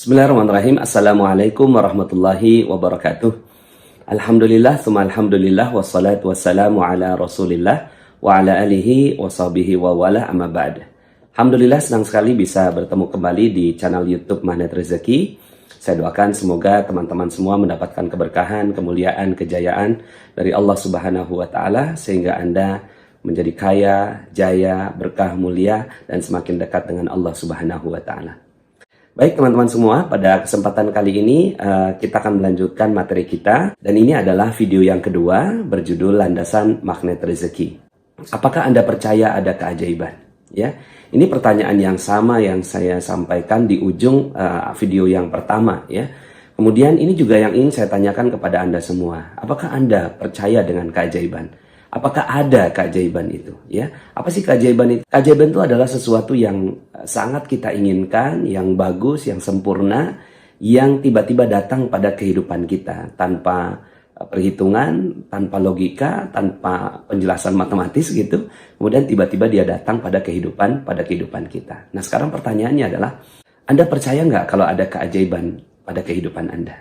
Bismillahirrahmanirrahim. Assalamualaikum warahmatullahi wabarakatuh. Alhamdulillah, tsumma alhamdulillah, wassalatu wassalamu ala rasulillah wa ala alihi wa sahbihi wa wala amma ba'd. Alhamdulillah, senang sekali bisa bertemu kembali di channel YouTube Magnet Rezeki. Saya doakan semoga teman-teman semua mendapatkan keberkahan, kemuliaan, kejayaan dari Allah Subhanahu wa taala sehingga Anda menjadi kaya, jaya, berkah, mulia dan semakin dekat dengan Allah Subhanahu wa taala. Baik teman-teman semua, pada kesempatan kali ini kita akan melanjutkan materi kita. Dan ini adalah video yang kedua berjudul Landasan Magnet Rezeki. Apakah Anda percaya ada keajaiban? Ya, ini pertanyaan yang sama yang saya sampaikan di ujung video yang pertama. Ya. Kemudian ini juga yang ingin saya tanyakan kepada Anda semua. Apakah Anda percaya dengan keajaiban? Apakah ada keajaiban itu? Ya, apa sih keajaiban itu? Keajaiban itu adalah sesuatu yang sangat kita inginkan, yang bagus, yang sempurna, yang tiba-tiba datang pada kehidupan kita tanpa perhitungan, tanpa logika, tanpa penjelasan matematis gitu. Kemudian tiba-tiba dia datang pada kehidupan kita. Nah, sekarang pertanyaannya adalah, Anda percaya nggak kalau ada keajaiban pada kehidupan Anda?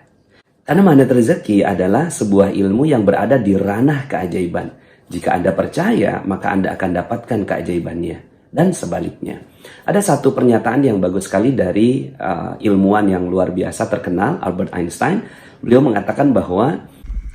Karena magnet rezeki adalah sebuah ilmu yang berada di ranah keajaiban. Jika Anda percaya, maka Anda akan dapatkan keajaibannya. Dan sebaliknya. Ada satu pernyataan yang bagus sekali dari ilmuwan yang luar biasa terkenal, Albert Einstein. Beliau mengatakan bahwa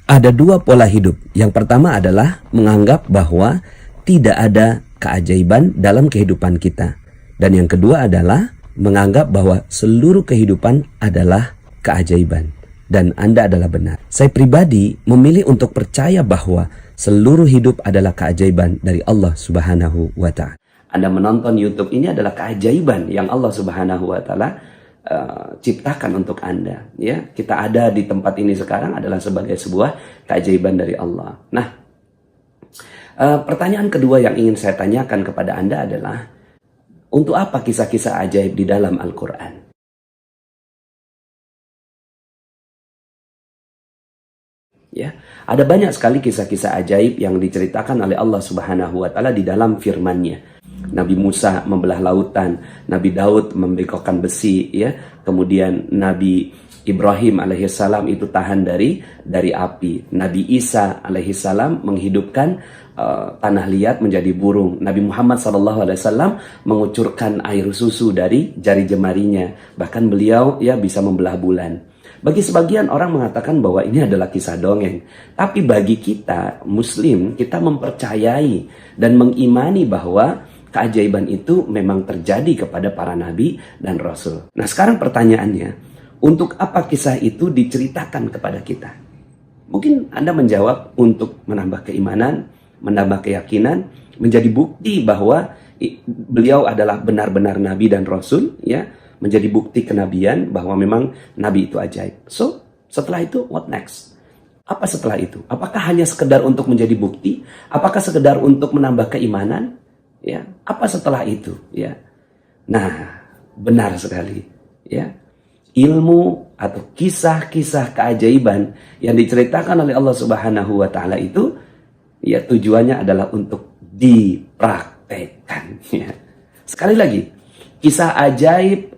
ada dua pola hidup. Yang pertama adalah menganggap bahwa tidak ada keajaiban dalam kehidupan kita. Dan yang kedua adalah menganggap bahwa seluruh kehidupan adalah keajaiban. Dan Anda adalah benar. Saya pribadi memilih untuk percaya bahwa seluruh hidup adalah keajaiban dari Allah Subhanahu wa ta'ala. Anda menonton YouTube ini adalah keajaiban yang Allah Subhanahu wa ta'ala ciptakan untuk Anda. Ya, kita ada di tempat ini sekarang adalah sebagai sebuah keajaiban dari Allah. Nah, pertanyaan kedua yang ingin saya tanyakan kepada Anda adalah, untuk apa kisah-kisah ajaib di dalam Al-Quran? Ya, ada banyak sekali kisah-kisah ajaib yang diceritakan oleh Allah Subhanahu wa taala di dalam firman-Nya. Nabi Musa membelah lautan, Nabi Daud membengkokkan besi, ya. Kemudian Nabi Ibrahim alaihissalam itu tahan dari api. Nabi Isa alaihissalam menghidupkan tanah liat menjadi burung. Nabi Muhammad SAW mengucurkan air susu dari jari jemarinya. Bahkan beliau ya bisa membelah bulan. Bagi sebagian orang mengatakan bahwa ini adalah kisah dongeng. Tapi bagi kita, Muslim, kita mempercayai dan mengimani bahwa keajaiban itu memang terjadi kepada para nabi dan rasul. Nah, sekarang pertanyaannya, untuk apa kisah itu diceritakan kepada kita? Mungkin Anda menjawab untuk menambah keimanan, menambah keyakinan, menjadi bukti bahwa beliau adalah benar-benar nabi dan rasul, ya. Menjadi bukti kenabian bahwa memang nabi itu ajaib. So, setelah itu what next? Apa setelah itu? Apakah hanya sekedar untuk menjadi bukti? Apakah sekedar untuk menambah keimanan? Ya, apa setelah itu? Ya. Nah, benar sekali, ya. Ilmu atau kisah-kisah keajaiban yang diceritakan oleh Allah Subhanahu wa taala itu ya tujuannya adalah untuk dipraktekkan, ya. Sekali lagi, kisah ajaib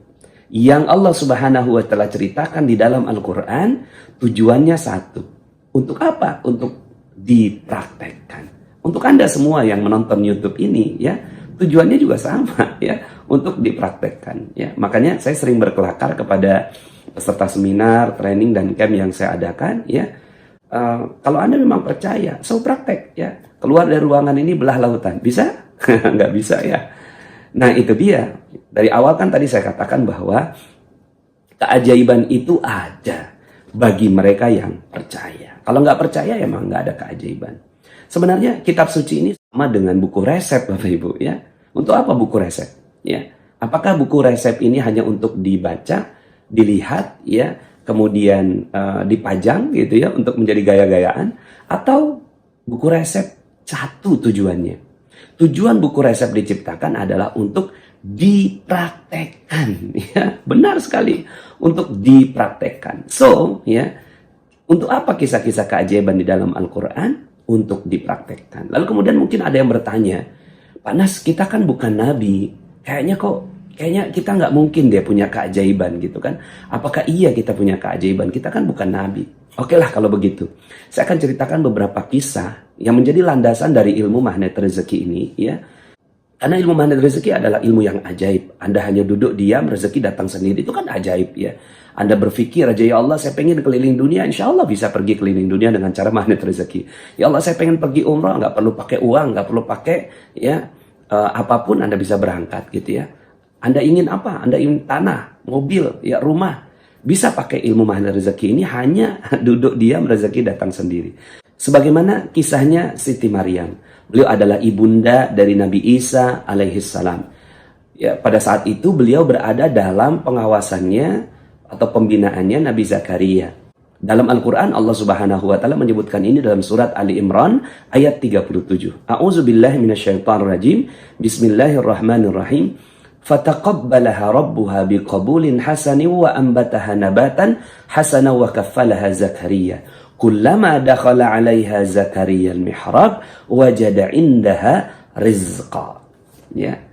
yang Allah Subhanahu wa taala ceritakan di dalam Al-Quran tujuannya satu. Untuk apa? Untuk dipraktekkan. Untuk Anda semua yang menonton YouTube ini, ya, tujuannya juga sama, ya, untuk dipraktekkan, ya. Makanya saya sering berkelakar kepada peserta seminar, training dan camp yang saya adakan, ya. Kalau Anda memang percaya, so praktek, ya. Keluar dari ruangan ini belah lautan, bisa? Nggak bisa, ya. Nah, itu dia. Dari awal kan tadi saya katakan bahwa keajaiban itu ada bagi mereka yang percaya. Kalau nggak percaya, emang nggak ada keajaiban. Sebenarnya kitab suci ini sama dengan buku resep, Bapak Ibu, ya. Untuk apa buku resep? Ya. Apakah buku resep ini hanya untuk dibaca, dilihat, ya, kemudian dipajang gitu ya untuk menjadi gaya-gayaan, atau buku resep satu tujuannya? Tujuan buku resep diciptakan adalah untuk dipraktekkan, ya. Benar sekali, untuk dipraktekkan. So, ya, untuk apa kisah-kisah keajaiban di dalam Al-Quran? Untuk dipraktekkan. Lalu kemudian mungkin ada yang bertanya, Pak Nas, kita kan bukan nabi, kayaknya kok Kayaknya kita nggak mungkin dia punya keajaiban gitu kan. Apakah iya kita punya keajaiban? Kita kan bukan nabi. Oke lah kalau begitu. Saya akan ceritakan beberapa kisah yang menjadi landasan dari ilmu magnet rezeki ini ya. Karena ilmu magnet rezeki adalah ilmu yang ajaib. Anda hanya duduk diam, rezeki datang sendiri. Itu kan ajaib ya. Anda berpikir aja, ya Allah saya pengen keliling dunia. Insya Allah bisa pergi keliling dunia dengan cara magnet rezeki. Ya Allah saya pengen pergi umrah, nggak perlu pakai uang, nggak perlu pakai ya apapun Anda bisa berangkat gitu ya. Anda ingin apa? Anda ingin tanah, mobil, ya rumah. Bisa pakai ilmu magnet rezeki ini, hanya duduk diam, rezeki datang sendiri. Sebagaimana kisahnya Siti Maryam. Beliau adalah ibunda dari Nabi Isa alaihissalam. Ya, pada saat itu beliau berada dalam pengawasannya atau pembinaannya Nabi Zakaria. Dalam Al-Quran Allah Subhanahu wa Ta'ala menyebutkan ini dalam surat Ali Imran ayat 37. A'udzubillahi minasyaitonirrajim. Bismillahirrahmanirrahim. Fataqabbalaha rabbuha biqabulin hasanin wa anbataha nabatan hasanan wa kaffalaha Zakaria. Kullama dakhala 'alaiha Zakaria al-mihrab wajada 'indaha rizqa. Ya.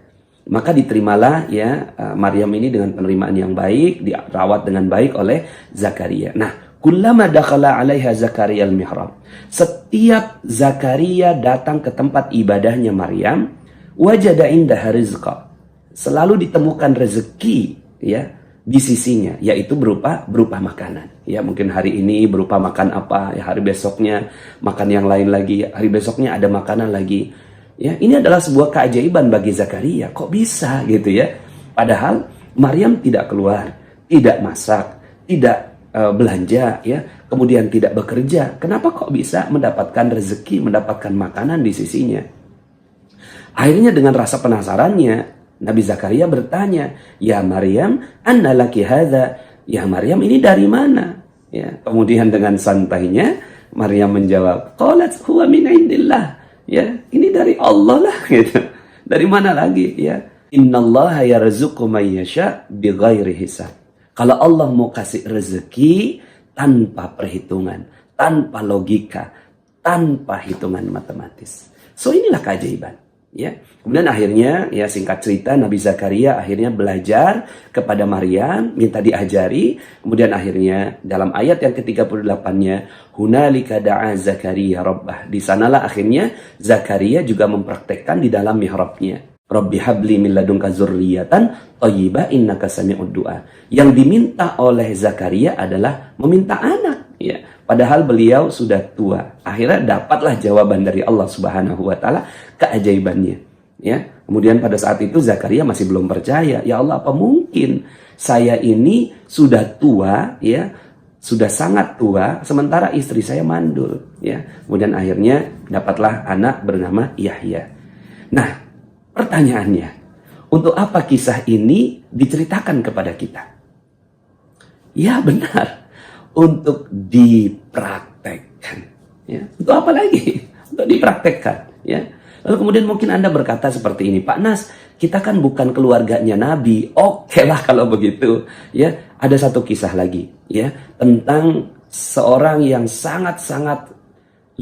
Maka diterimalah ya Maryam ini dengan penerimaan yang baik, dirawat dengan baik oleh Zakaria. Nah, kullama dakhala 'alaiha Zakaria al-mihrab. Setiap Zakaria datang ke tempat ibadahnya Maryam, wajada 'indaha rizqa. Selalu ditemukan rezeki ya di sisinya, yaitu berupa makanan. Ya mungkin hari ini berupa makan apa, ya hari besoknya makan yang lain lagi, hari besoknya ada makanan lagi. Ya, ini adalah sebuah keajaiban bagi Zakaria. Kok bisa gitu ya? Padahal Maryam tidak keluar, tidak masak, tidak belanja ya, kemudian tidak bekerja. Kenapa kok bisa mendapatkan rezeki, mendapatkan makanan di sisinya? Akhirnya dengan rasa penasarannya Nabi Zakaria bertanya, "Ya Maryam, anna laki hadza?" Ya Maryam, ini dari mana? Ya, kemudian dengan santainya Maryam menjawab, "Qalat huwa min indillah." Ya, ini dari Allah lah gitu. Dari mana lagi ya? Innallaha yarzuqu may yasha bighairi hisab. Kalau Allah mau kasih rezeki tanpa perhitungan, tanpa logika, tanpa hitungan matematis. So inilah keajaiban. Ya, kemudian akhirnya ya singkat cerita Nabi Zakaria akhirnya belajar kepada Maryam, minta diajari. Kemudian akhirnya dalam ayat yang ke-38-nya, hunalika da'a Zakaria rabbah. Di sanalah akhirnya Zakaria juga mempraktekkan di dalam mihrabnya. Rabbi habli min ladunka dzurriyyatan thayyibah innaka sami'ud du'a. Yang diminta oleh Zakaria adalah meminta anak, ya. Padahal beliau sudah tua. Akhirnya dapatlah jawaban dari Allah Subhanahu wa Ta'ala, keajaibannya. Ya. Kemudian pada saat itu Zakaria masih belum percaya. Ya Allah, apa mungkin saya ini sudah tua, ya, sudah sangat tua, sementara istri saya mandul. Ya. Kemudian akhirnya dapatlah anak bernama Yahya. Nah, pertanyaannya, untuk apa kisah ini diceritakan kepada kita? Ya benar. Untuk dipraktekkan, ya. Untuk apa lagi? Untuk dipraktekkan, ya. Lalu kemudian mungkin Anda berkata seperti ini, Pak Nas, kita kan bukan keluarganya Nabi. Oke lah kalau begitu, ya. Ada satu kisah lagi, ya, tentang seorang yang sangat-sangat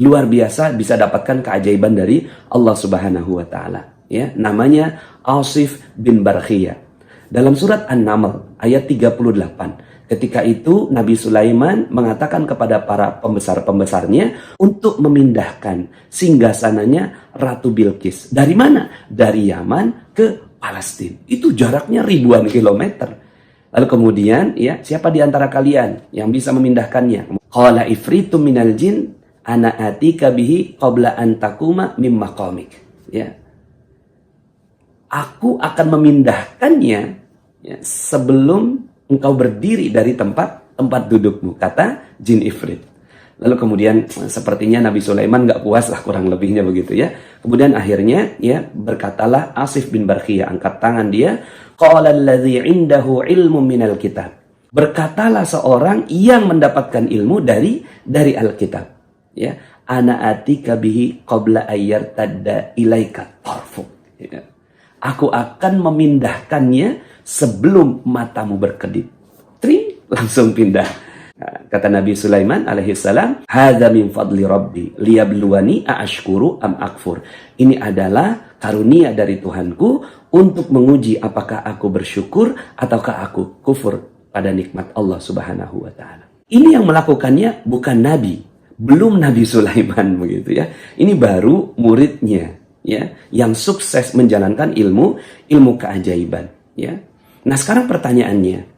luar biasa bisa dapatkan keajaiban dari Allah Subhanahu wa Ta'ala, ya. Namanya Asif bin Barkhiyah. Dalam surat An-Naml ayat 38. Ketika itu Nabi Sulaiman mengatakan kepada para pembesar-pembesarnya untuk memindahkan singgasananya Ratu Bilqis. Dari mana? Dari Yaman ke Palestina. Itu jaraknya ribuan kilometer. Lalu kemudian, ya, siapa di antara kalian yang bisa memindahkannya? Qala ifritu minal jin ana atika bihi qabla an takuma mim maqamik. Ya. Aku akan memindahkannya, ya, sebelum engkau berdiri dari tempat dudukmu, kata jin ifrit. Lalu kemudian sepertinya Nabi Sulaiman nggak puas lah, kurang lebihnya begitu ya. Kemudian akhirnya ya berkatalah Asif bin Barkhiyah, angkat tangan dia, qala alladzi indahu ilmu minal kitab. Berkatalah seorang yang mendapatkan ilmu dari Alkitab, ya. Ana atika bihi qabla ayyartadda ilaika tarfuk. Ya. Aku akan memindahkannya sebelum matamu berkedip. Tring, langsung pindah. Kata Nabi Sulaiman alaihissalam, hadza min fadli rabbi liyabluwani aashkuru am akfur. Ini adalah karunia dari Tuhanku untuk menguji apakah aku bersyukur ataukah aku kufur pada nikmat Allah Subhanahu wa taala. Ini yang melakukannya bukan nabi, belum Nabi Sulaiman begitu ya. Ini baru muridnya ya yang sukses menjalankan ilmu keajaiban ya. Nah, sekarang pertanyaannya,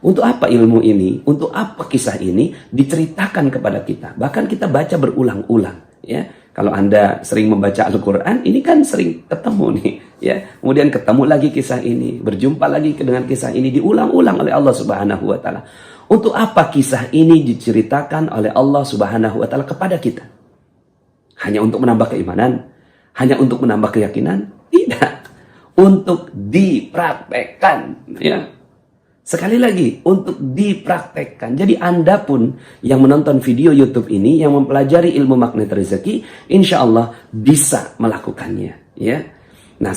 untuk apa ilmu ini, untuk apa kisah ini diceritakan kepada kita? Bahkan kita baca berulang-ulang ya. Kalau Anda sering membaca Al-Quran, ini kan sering ketemu nih ya. Kemudian ketemu lagi kisah ini, berjumpa lagi dengan kisah ini, diulang-ulang oleh Allah Subhanahu wa taala. Untuk apa kisah ini diceritakan oleh Allah Subhanahu wa taala kepada kita? Hanya untuk menambah keimanan? Hanya untuk menambah keyakinan? Tidak. Untuk dipraktekkan ya. Sekali lagi, untuk dipraktekkan. Jadi Anda pun yang menonton video YouTube ini, yang mempelajari ilmu magnet rezeki, insya Allah bisa melakukannya. Ya. Nah,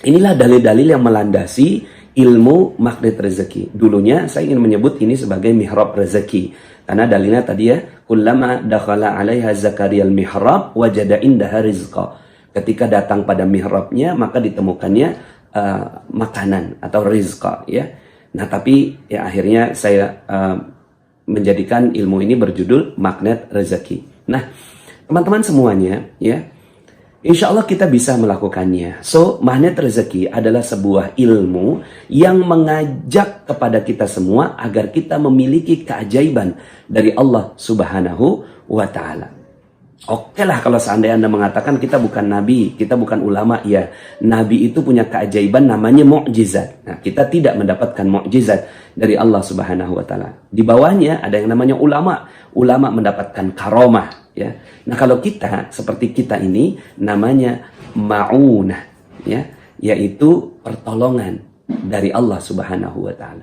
inilah dalil-dalil yang melandasi ilmu magnet rezeki. Dulunya saya ingin menyebut ini sebagai mihrab rezeki. Karena dalilnya tadi ya, kullama dakhala 'alaiha Zakaria al-mihrab wajada indaha rizqa. Ketika datang pada mihrabnya, maka ditemukannya makanan atau rizqa ya. Nah, tapi ya akhirnya saya menjadikan ilmu ini berjudul magnet rezeki. Nah, teman-teman semuanya ya, insya Allah kita bisa melakukannya. Magnet rezeki adalah sebuah ilmu yang mengajak kepada kita semua agar kita memiliki keajaiban dari Allah Subhanahu wa taala. Oke lah kalau seandainya Anda mengatakan kita bukan nabi, kita bukan ulama, ya. Nabi itu punya keajaiban namanya mukjizat. Nah, kita tidak mendapatkan mukjizat dari Allah Subhanahu wa taala. Di bawahnya ada yang namanya ulama. Ulama mendapatkan karomah, ya. Nah, kalau kita seperti kita ini namanya ma'unah, ya, yaitu pertolongan dari Allah Subhanahu wa taala.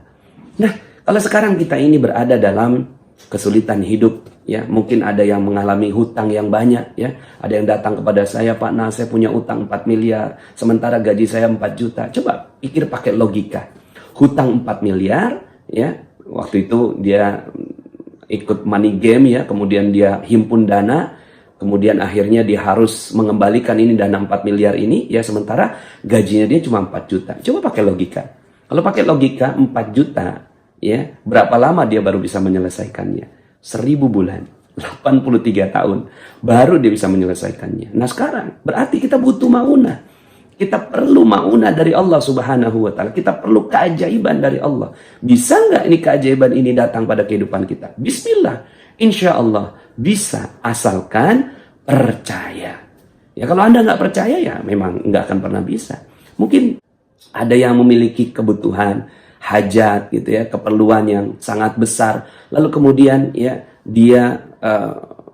Nah, kalau sekarang kita ini berada dalam kesulitan hidup, ya, mungkin ada yang mengalami hutang yang banyak, ya. Ada yang datang kepada saya, Pak, nah saya punya utang 4 miliar, sementara gaji saya 4 juta. Coba pikir pakai logika. Hutang 4 miliar, ya. Waktu itu dia ikut money game, ya, kemudian dia himpun dana, kemudian akhirnya dia harus mengembalikan ini dana 4 miliar ini, ya, sementara gajinya dia cuma 4 juta. Coba pakai logika. Kalau pakai logika 4 juta, ya, berapa lama dia baru bisa menyelesaikannya? 1000 bulan, 83 tahun, baru dia bisa menyelesaikannya. Nah, sekarang berarti kita butuh maunah. Kita perlu maunah dari Allah Subhanahu wa taala. Kita perlu keajaiban dari Allah. Bisa nggak ini keajaiban ini datang pada kehidupan kita? Bismillah. Insya Allah bisa, asalkan percaya. Ya, kalau Anda nggak percaya, ya memang nggak akan pernah bisa. Mungkin ada yang memiliki kebutuhan, hajat gitu ya, keperluan yang sangat besar, lalu kemudian ya dia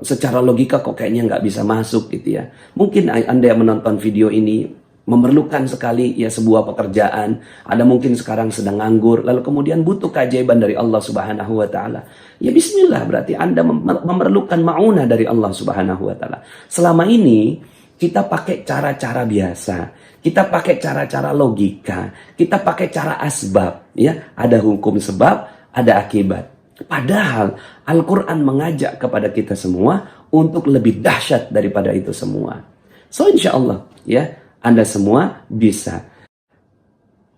secara logika kok kayaknya nggak bisa masuk gitu ya. Mungkin Anda yang menonton video ini memerlukan sekali ya sebuah pekerjaan, ada mungkin sekarang sedang nganggur, lalu kemudian butuh keajaiban dari Allah Subhanahu wa taala. Ya bismillah, berarti Anda memerlukan maunah dari Allah Subhanahu wa taala. Selama ini kita pakai cara-cara biasa. Kita pakai cara-cara logika, kita pakai cara asbab, ya. Ada hukum sebab, ada akibat. Padahal Al-Quran mengajak kepada kita semua untuk lebih dahsyat daripada itu semua. Insya Allah, ya, Anda semua bisa.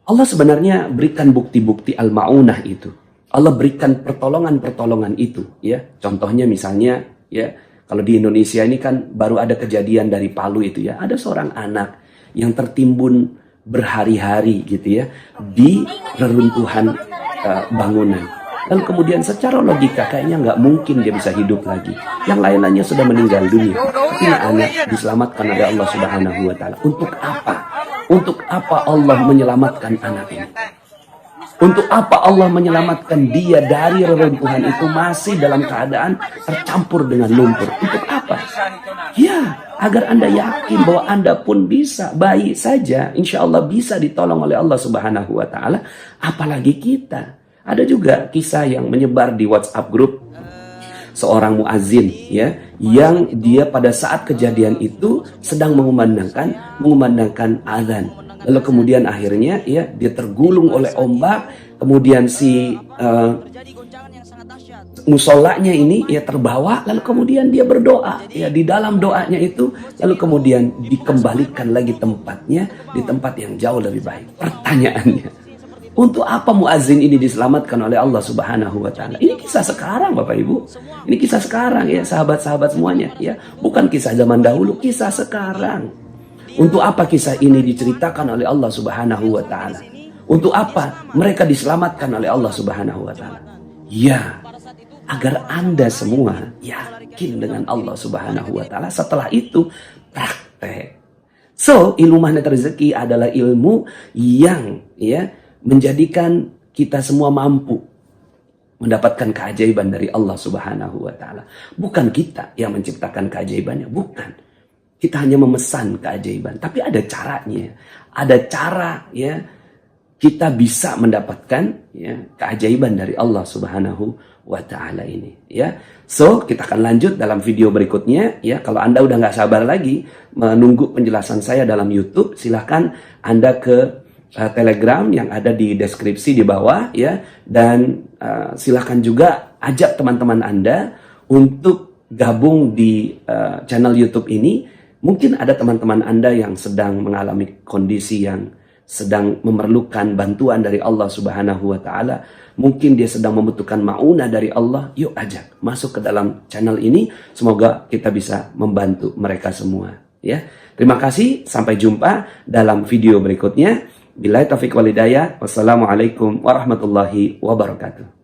Allah sebenarnya berikan bukti-bukti al-ma'unah itu. Allah berikan pertolongan-pertolongan itu, ya. Contohnya misalnya, ya, kalau di Indonesia ini kan baru ada kejadian dari Palu itu, ya. Ada seorang anak yang tertimbun berhari-hari gitu ya di reruntuhan bangunan. Lalu kemudian secara logika kayaknya nggak mungkin dia bisa hidup lagi. Yang lain-lainnya sudah meninggal dunia. Tapi anak diselamatkan oleh Allah Subhanahu wa taala. Untuk apa? Untuk apa Allah menyelamatkan anak ini? Untuk apa Allah menyelamatkan dia dari reruntuhan itu masih dalam keadaan tercampur dengan lumpur? Untuk apa? Ya, agar Anda yakin bahwa Anda pun bisa, baik saja, insya Allah bisa ditolong oleh Allah Subhanahu wa taala, apalagi kita. Ada juga kisah yang menyebar di WhatsApp grup seorang muazin, ya, yang dia pada saat kejadian itu sedang mengumandangkan azan. Lalu kemudian akhirnya ya dia tergulung oleh ombak, kemudian si musolanya ini ya terbawa, lalu kemudian dia berdoa ya, di dalam doanya itu lalu kemudian dikembalikan lagi tempatnya di tempat yang jauh lebih baik. Pertanyaannya, untuk apa muazin ini diselamatkan oleh Allah Subhanahu wa taala? Ini kisah sekarang Bapak Ibu. Ini kisah sekarang ya, sahabat-sahabat semuanya ya. Bukan kisah zaman dahulu, kisah sekarang. Untuk apa kisah ini diceritakan oleh Allah Subhanahu wa taala? Untuk apa mereka diselamatkan oleh Allah Subhanahu wa taala? Ya, agar Anda semua yakin dengan Allah Subhanahu wa taala, setelah itu praktek. So, ilmu magnet rezeki adalah ilmu yang ya menjadikan kita semua mampu mendapatkan keajaiban dari Allah Subhanahu wa taala. Bukan kita yang menciptakan keajaibannya, bukan. Kita hanya memesan keajaiban, tapi ada caranya. Ada cara ya kita bisa mendapatkan ya keajaiban dari Allah Subhanahu wa taala ini ya. So, kita akan lanjut dalam video berikutnya ya. Kalau Anda udah nggak sabar lagi menunggu penjelasan saya dalam YouTube, silahkan Anda ke Telegram yang ada di deskripsi di bawah ya, dan silahkan juga ajak teman-teman Anda untuk gabung di channel YouTube ini. Mungkin ada teman-teman Anda yang sedang mengalami kondisi yang sedang memerlukan bantuan dari Allah Subhanahu wa taala. Mungkin dia sedang membutuhkan maunah dari Allah. Yuk ajak masuk ke dalam channel ini. Semoga kita bisa membantu mereka semua ya. Terima kasih, sampai jumpa dalam video berikutnya. Billahi taufiq wal hidayah. Wassalamualaikum warahmatullahi wabarakatuh.